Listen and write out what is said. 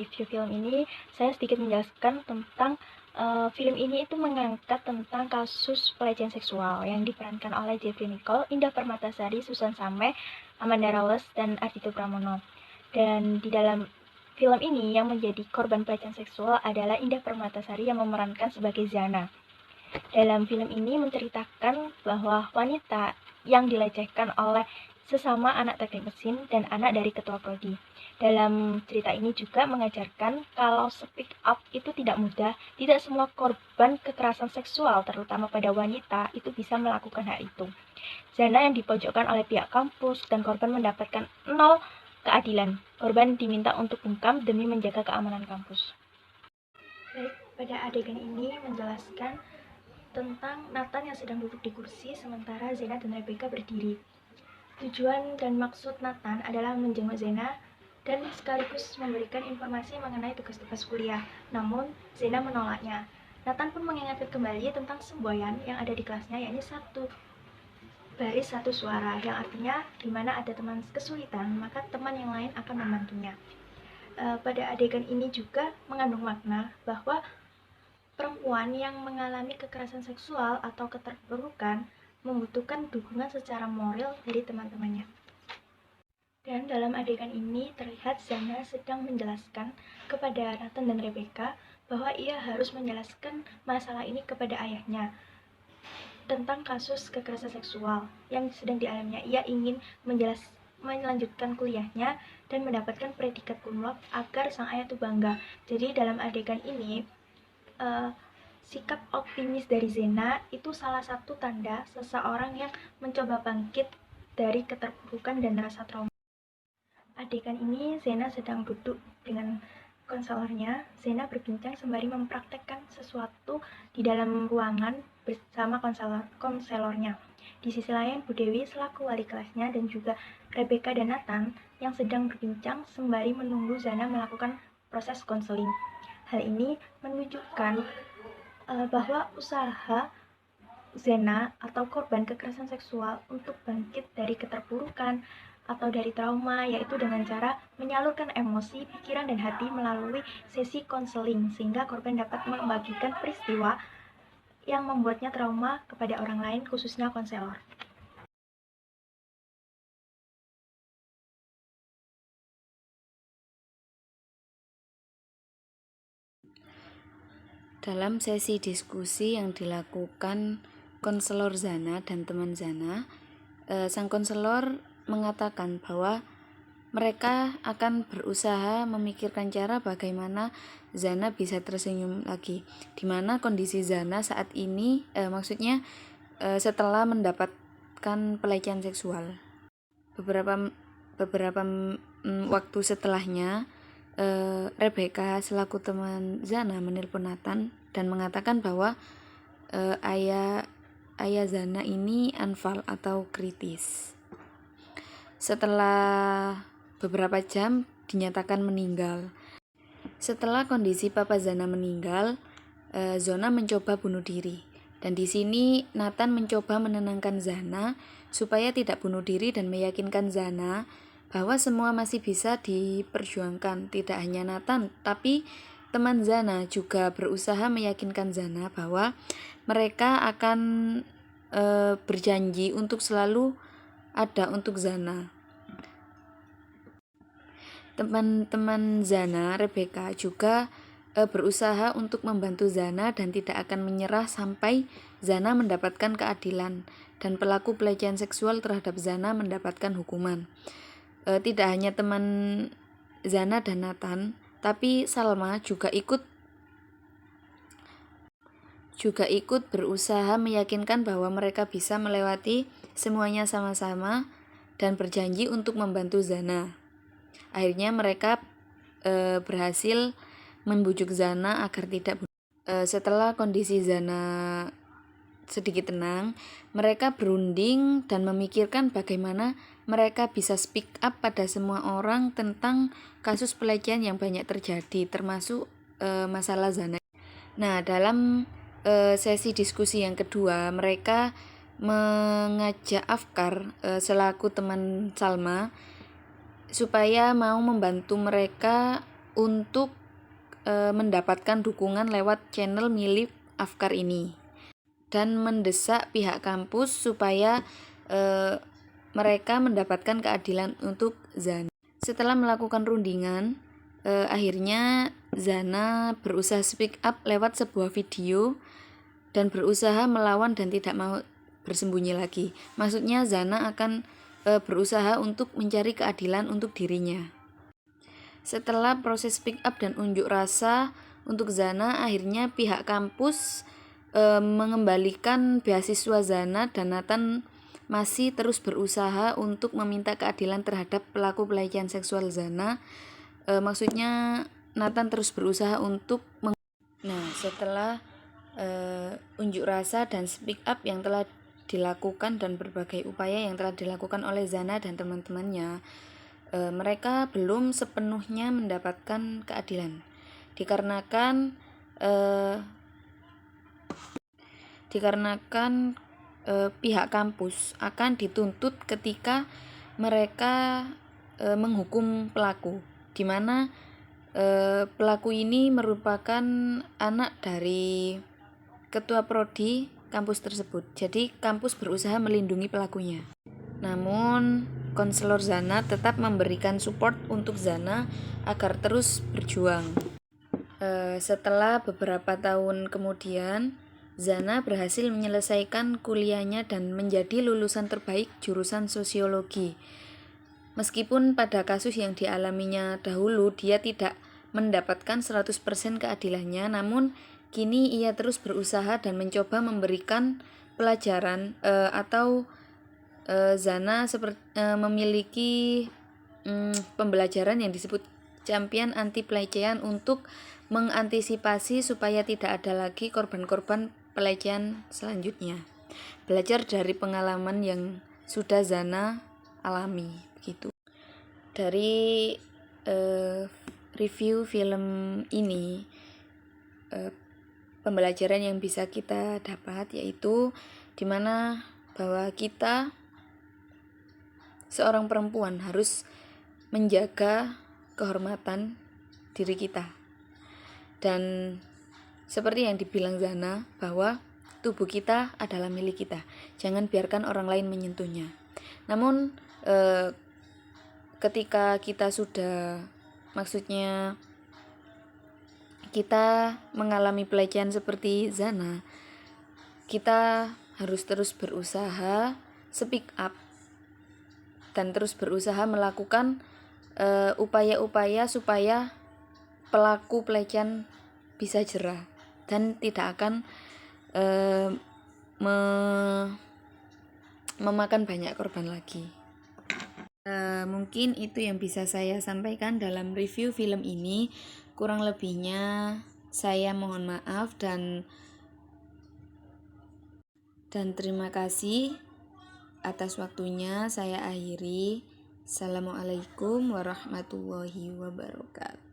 review film ini, saya sedikit menjelaskan tentang film ini itu mengangkat tentang kasus pelecehan seksual yang diperankan oleh Jeffrey Nicole, Indah Permatasari, Susan Same, Amanda Rawles, dan Ardhito Pramono. Dan di dalam film ini yang menjadi korban pelecehan seksual adalah Indah Permatasari yang memerankan sebagai Zana. Dalam film ini menceritakan bahwa wanita yang dilecehkan oleh sesama anak teknik mesin dan anak dari ketua prodi. Dalam cerita ini juga mengajarkan kalau speak up itu tidak mudah, tidak semua korban kekerasan seksual terutama pada wanita itu bisa melakukan hal itu. Zana yang dipojokkan oleh pihak kampus dan korban mendapatkan 0 keadilan. Korban diminta untuk bungkam demi menjaga keamanan kampus. Baik, pada adegan ini menjelaskan tentang Nathan yang sedang duduk di kursi sementara Zena dan Rebecca berdiri. Tujuan dan maksud Nathan adalah menjenguk Zena dan sekaligus memberikan informasi mengenai tugas-tugas kuliah. Namun, Zena menolaknya. Nathan pun mengingatkan kembali tentang semboyan yang ada di kelasnya, yakni satu baris satu suara, yang artinya di mana ada teman kesulitan, maka teman yang lain akan membantunya. Pada adegan ini juga mengandung makna bahwa perempuan yang mengalami kekerasan seksual atau keterpurukan membutuhkan dukungan secara moral dari teman-temannya. Dan dalam adegan ini terlihat Zana sedang menjelaskan kepada Nathan dan Rebecca bahwa ia harus menjelaskan masalah ini kepada ayahnya tentang kasus kekerasan seksual yang sedang dialaminya. Ia ingin melanjutkan kuliahnya dan mendapatkan predikat cum laude agar sang ayah itu bangga. Jadi dalam adegan ini sikap optimis dari Zena itu salah satu tanda seseorang yang mencoba bangkit dari keterpurukan dan rasa trauma. Adegan ini Zena sedang duduk dengan konselornya. Zena berbincang sembari mempraktekkan sesuatu di dalam ruangan bersama konselornya. Di sisi lain, Bu Dewi selaku wali kelasnya dan juga Rebecca dan Nathan yang sedang berbincang sembari menunggu Zena melakukan proses konseling. Hal ini menunjukkan bahwa usaha Zena atau korban kekerasan seksual untuk bangkit dari keterpurukan atau dari trauma, yaitu dengan cara menyalurkan emosi, pikiran, dan hati melalui sesi konseling, sehingga korban dapat membagikan peristiwa yang membuatnya trauma kepada orang lain, khususnya konselor. Dalam sesi diskusi yang dilakukan konselor Zana dan teman Zana, sang konselor mengatakan bahwa mereka akan berusaha memikirkan cara bagaimana Zana bisa tersenyum lagi, di mana kondisi Zana saat ini setelah mendapatkan pelecehan seksual. Beberapa waktu setelahnya, Rebecca selaku teman Zana menelpon Nathan dan mengatakan bahwa ayah Zana ini anfal atau kritis. Setelah beberapa jam dinyatakan meninggal. Setelah kondisi Papa Zana meninggal, Zona mencoba bunuh diri. Dan di sini Nathan mencoba menenangkan Zana supaya tidak bunuh diri dan meyakinkan Zana bahwa semua masih bisa diperjuangkan. Tidak hanya Nathan, tapi teman Zana juga berusaha meyakinkan Zana bahwa mereka akan berjanji untuk selalu ada untuk Zana. Teman-teman Zana, Rebecca, juga berusaha untuk membantu Zana dan tidak akan menyerah sampai Zana mendapatkan keadilan dan pelaku pelecehan seksual terhadap Zana mendapatkan hukuman. Tidak hanya teman Zana dan Nathan, tapi Salma juga ikut berusaha meyakinkan bahwa mereka bisa melewati semuanya sama-sama dan berjanji untuk membantu Zana. Akhirnya mereka berhasil membujuk Zana agar tidak setelah kondisi Zana sedikit tenang, mereka berunding dan memikirkan bagaimana mereka bisa speak up pada semua orang tentang kasus pelecehan yang banyak terjadi, termasuk masalah Zana. Nah, dalam sesi diskusi yang kedua, mereka mengajak Afkar selaku teman Salma supaya mau membantu mereka untuk mendapatkan dukungan lewat channel milik Afkar ini dan mendesak pihak kampus supaya mereka mendapatkan keadilan untuk Zana. Setelah melakukan rundingan, akhirnya Zana berusaha speak up lewat sebuah video dan berusaha melawan dan tidak mau bersembunyi lagi. Maksudnya Zana akan berusaha untuk mencari keadilan untuk dirinya. Setelah proses speak up dan unjuk rasa untuk Zana, akhirnya pihak kampus mengembalikan beasiswa Zana dan Nathan masih terus berusaha untuk meminta keadilan terhadap pelaku pelecehan seksual Zana. Maksudnya Nathan terus berusaha untuk setelah unjuk rasa dan speak up yang telah dilakukan dan berbagai upaya yang telah dilakukan oleh Zana dan teman-temannya, mereka belum sepenuhnya mendapatkan keadilan dikarenakan pihak kampus akan dituntut ketika mereka menghukum pelaku, di mana pelaku ini merupakan anak dari ketua prodi kampus tersebut. Jadi kampus berusaha melindungi pelakunya. Namun konselor Zana tetap memberikan support untuk Zana agar terus berjuang. Setelah beberapa tahun kemudian, Zana berhasil menyelesaikan kuliahnya dan menjadi lulusan terbaik jurusan sosiologi. Meskipun pada kasus yang dialaminya dahulu dia tidak mendapatkan 100% keadilannya, namun kini ia terus berusaha dan mencoba memberikan pelajaran Zana memiliki pembelajaran yang disebut champion anti pelecehan untuk mengantisipasi supaya tidak ada lagi korban-korban pelecehan selanjutnya. Belajar dari pengalaman yang sudah Zana alami begitu. Dari review film ini, pembelajaran yang bisa kita dapat yaitu dimana bahwa kita seorang perempuan harus menjaga kehormatan diri kita, dan seperti yang dibilang Zana bahwa tubuh kita adalah milik kita, jangan biarkan orang lain menyentuhnya. Namun ketika kita sudah, maksudnya kita mengalami pelecehan seperti Zana, kita harus terus berusaha speak up dan terus berusaha melakukan upaya-upaya supaya pelaku pelecehan bisa jera dan tidak akan memakan banyak korban lagi. Mungkin itu yang bisa saya sampaikan dalam review film ini. Kurang lebihnya saya mohon maaf dan terima kasih atas waktunya. Saya akhiri. Assalamualaikum warahmatullahi wabarakatuh.